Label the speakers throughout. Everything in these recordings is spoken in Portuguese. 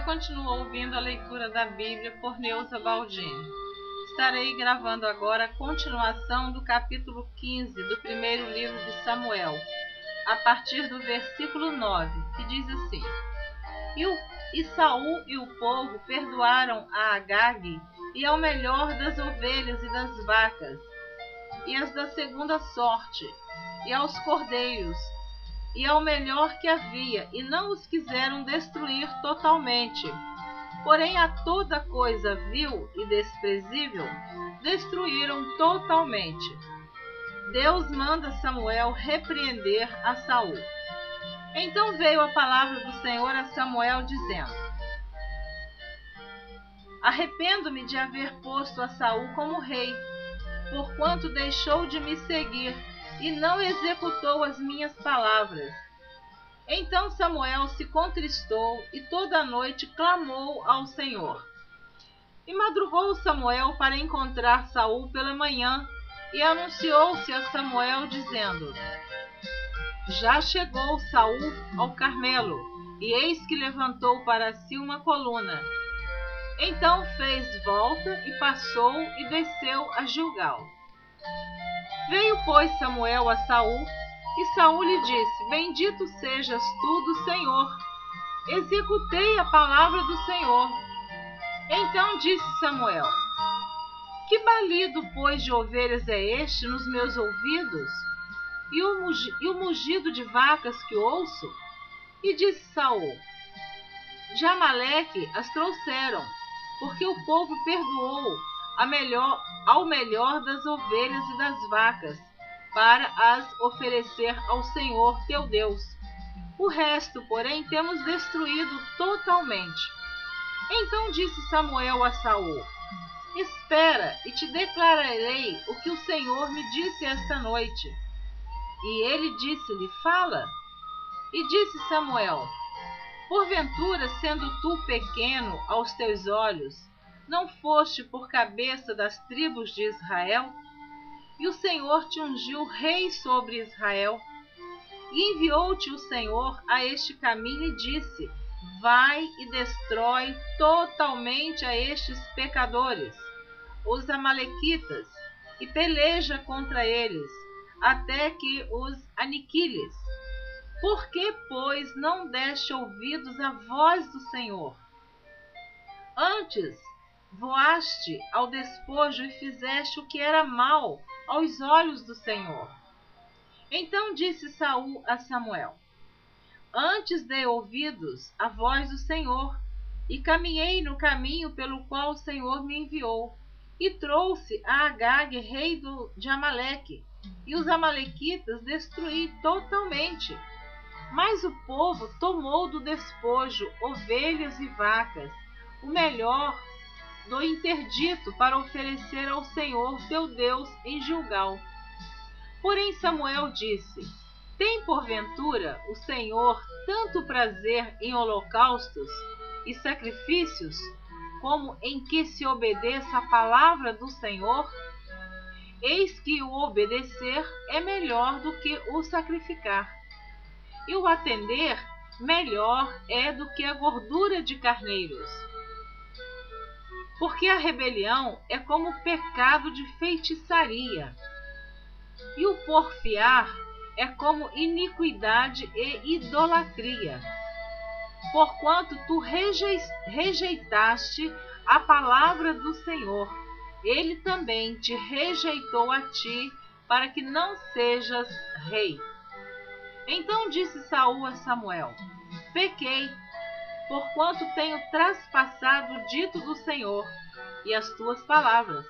Speaker 1: continua ouvindo a leitura da Bíblia por Neuza Baldini. Estarei gravando agora a continuação do capítulo 15 do primeiro livro de Samuel, a partir do versículo 9, que diz assim: E Saul e o povo perdoaram a Agag e ao melhor das ovelhas e das vacas, e as da segunda sorte, e aos cordeiros, e ao melhor que havia, e não os quiseram destruir totalmente. Porém, a toda coisa vil e desprezível destruíram totalmente. Deus manda Samuel repreender a Saul. Então veio a palavra do Senhor a Samuel, dizendo: Arrependo-me de haver posto a Saul como rei, porquanto deixou de me seguir e não executou as minhas palavras. Então Samuel se contristou e toda a noite clamou ao Senhor. E madrugou Samuel para encontrar Saul pela manhã, e anunciou-se a Samuel, dizendo: Já chegou Saul ao Carmelo, e eis que levantou para si uma coluna. Então fez volta e passou e desceu a Gilgal. Veio, pois, Samuel a Saul, e Saul lhe disse: Bendito sejas tu do Senhor. Executei a palavra do Senhor. Então disse Samuel: Que balido, pois, de ovelhas é este nos meus ouvidos? E o mugido de vacas que ouço? E disse Saul: De Amaleque as trouxeram, porque o povo perdoou ao melhor das ovelhas e das vacas, para as oferecer ao Senhor teu Deus. O resto, porém, temos destruído totalmente. Então disse Samuel a Saul: Espera, e te declararei o que o Senhor me disse esta noite. E ele disse-lhe: Fala. E disse Samuel: Porventura, sendo tu pequeno aos teus olhos, não foste por cabeça das tribos de Israel? E o Senhor te ungiu rei sobre Israel. E enviou-te o Senhor a este caminho e disse: Vai e destrói totalmente a estes pecadores, os amalequitas, e peleja contra eles, até que os aniquiles. Por que, pois, não deste ouvidos à voz do Senhor? Antes, voaste ao despojo e fizeste o que era mal aos olhos do Senhor. Então disse Saul a Samuel: Antes dei ouvidos à voz do Senhor, e caminhei no caminho pelo qual o Senhor me enviou, e trouxe a Agag, rei de Amaleque, e os amalequitas destruí totalmente. Mas o povo tomou do despojo ovelhas e vacas, o melhor do interdito, para oferecer ao Senhor teu Deus em Gilgal. Porém Samuel disse: Tem porventura o Senhor tanto prazer em holocaustos e sacrifícios, como em que se obedeça a palavra do Senhor? Eis que o obedecer é melhor do que o sacrificar, e o atender melhor é do que a gordura de carneiros. Porque a rebelião é como pecado de feitiçaria, e o porfiar é como iniquidade e idolatria. Porquanto tu rejeitaste a palavra do Senhor, ele também te rejeitou a ti, para que não sejas rei. Então disse Saul a Samuel: Pequei, porquanto tenho traspassado o dito do Senhor e as tuas palavras,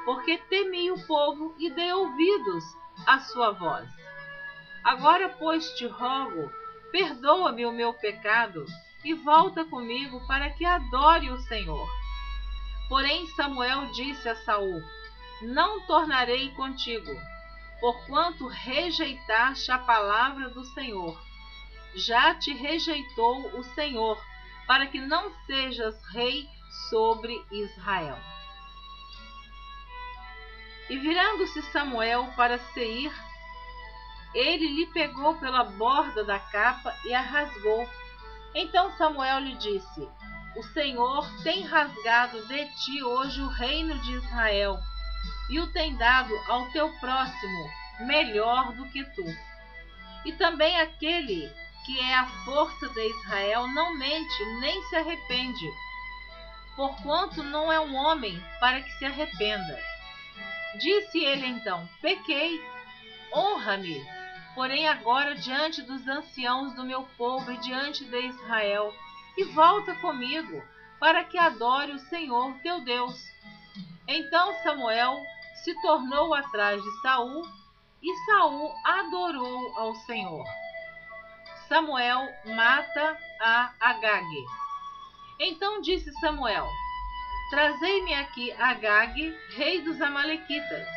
Speaker 1: porque temi o povo e dei ouvidos à sua voz. Agora, pois, te rogo, perdoa-me o meu pecado e volta comigo para que adore o Senhor. Porém Samuel disse a Saul: Não tornarei contigo, porquanto rejeitaste a palavra do Senhor. Já te rejeitou o Senhor, para que não sejas rei sobre Israel. E virando-se Samuel para Seir, ele lhe pegou pela borda da capa e a rasgou. Então Samuel lhe disse: o Senhor tem rasgado de ti hoje o reino de Israel, e o tem dado ao teu próximo melhor do que tu. E também aquele que é a força de Israel não mente nem se arrepende, porquanto não é um homem para que se arrependa. Disse ele então: pequei, honra-me, porém agora diante dos anciãos do meu povo e diante de Israel, e volta comigo, para que adore o Senhor teu Deus. Então Samuel se tornou atrás de Saul, e Saul adorou ao Senhor. Samuel mata a Agag. Então disse Samuel: trazei-me aqui Agag, rei dos Amalequitas.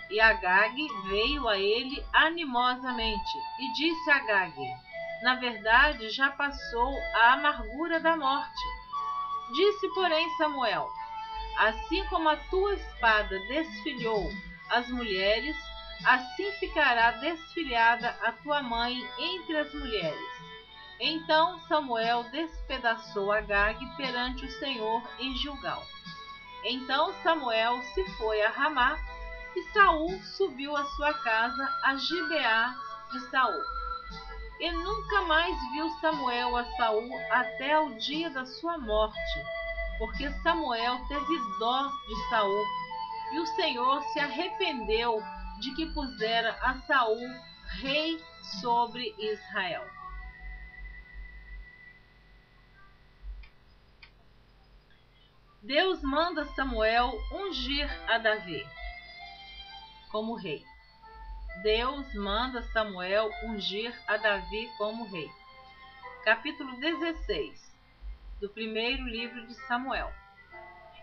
Speaker 1: E Agag veio a ele animosamente, e disse a Agag: na verdade já passou a amargura da morte. Disse, porém, Samuel: assim como a tua espada desfilhou as mulheres, assim ficará desfilhada a tua mãe entre as mulheres. Então Samuel despedaçou Agag perante o Senhor em Gilgal. Então Samuel se foi a Ramá, e Saul subiu à sua casa a Gibeá de Saul. E nunca mais viu Samuel a Saul até o dia da sua morte, porque Samuel teve dó de Saul, e o Senhor se arrependeu de que pusera a Saul rei sobre Israel. Deus manda Samuel ungir a Davi como rei. Deus manda Samuel ungir a Davi como rei. Capítulo 16 do primeiro livro de Samuel.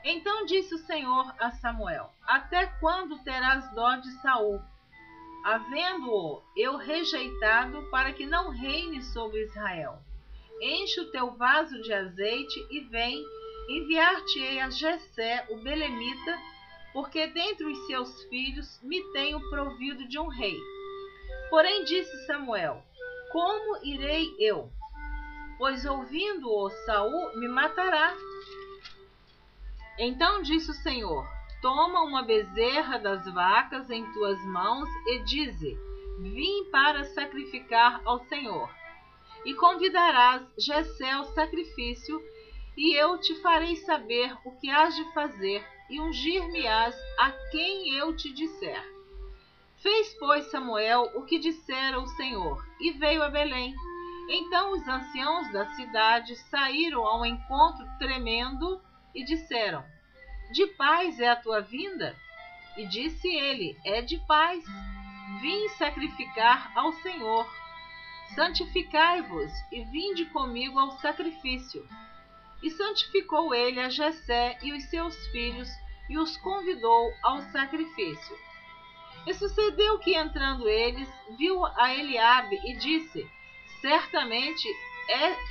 Speaker 1: Então disse o Senhor a Samuel: até quando terás dó de Saul, havendo-o eu rejeitado, para que não reine sobre Israel? Enche o teu vaso de azeite e vem, enviar-te-ei a Jessé, o belemita, porque dentre os seus filhos me tenho provido de um rei. Porém disse Samuel: como irei eu? Pois ouvindo-o Saul me matará. Então disse o Senhor: toma uma bezerra das vacas em tuas mãos e dize: vim para sacrificar ao Senhor. E convidarás Jessé ao sacrifício, e eu te farei saber o que hás de fazer, e ungir-me-ás a quem eu te disser. Fez, pois, Samuel o que dissera o Senhor, e veio a Belém. Então os anciãos da cidade saíram ao encontro tremendo, e disseram: de paz é a tua vinda? E disse ele: é de paz. Vim sacrificar ao Senhor. Santificai-vos e vinde comigo ao sacrifício. E santificou ele a Jessé e os seus filhos, e os convidou ao sacrifício. E sucedeu que, entrando eles, viu a Eliabe e disse: certamente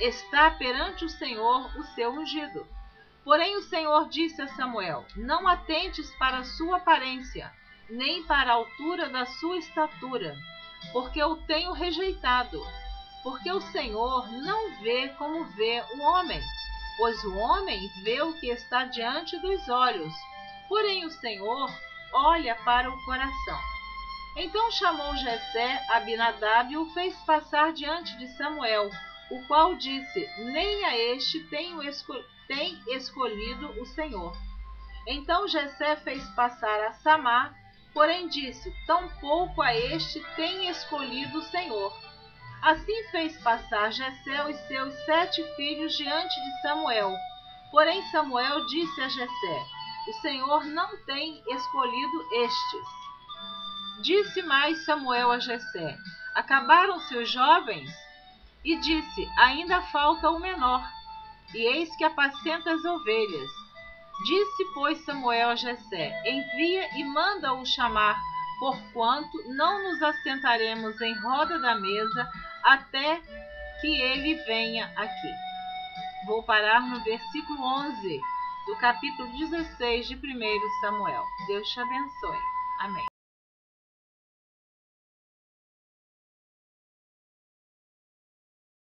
Speaker 1: está perante o Senhor o seu ungido. Porém o Senhor disse a Samuel: não atentes para a sua aparência, nem para a altura da sua estatura, porque o tenho rejeitado. Porque o Senhor não vê como vê o homem, pois o homem vê o que está diante dos olhos, porém o Senhor olha para o coração. Então chamou Jessé Abinadab e o fez passar diante de Samuel, o qual disse: nem a este tem escolhido o Senhor. Então Jessé fez passar a Samá, porém disse: tampouco a este tem escolhido o Senhor. Assim fez passar Jessé os seus 7 filhos diante de Samuel. Porém Samuel disse a Jessé: o Senhor não tem escolhido estes. Disse mais Samuel a Jessé: acabaram-se os jovens? E disse: ainda falta o menor, e eis que apacenta as ovelhas. Disse, pois, Samuel a Jessé: envia e manda-o chamar, porquanto não nos assentaremos em roda da mesa até que ele venha aqui. Vou parar no versículo 11 do capítulo 16 de 1 Samuel. Deus te abençoe. Amém.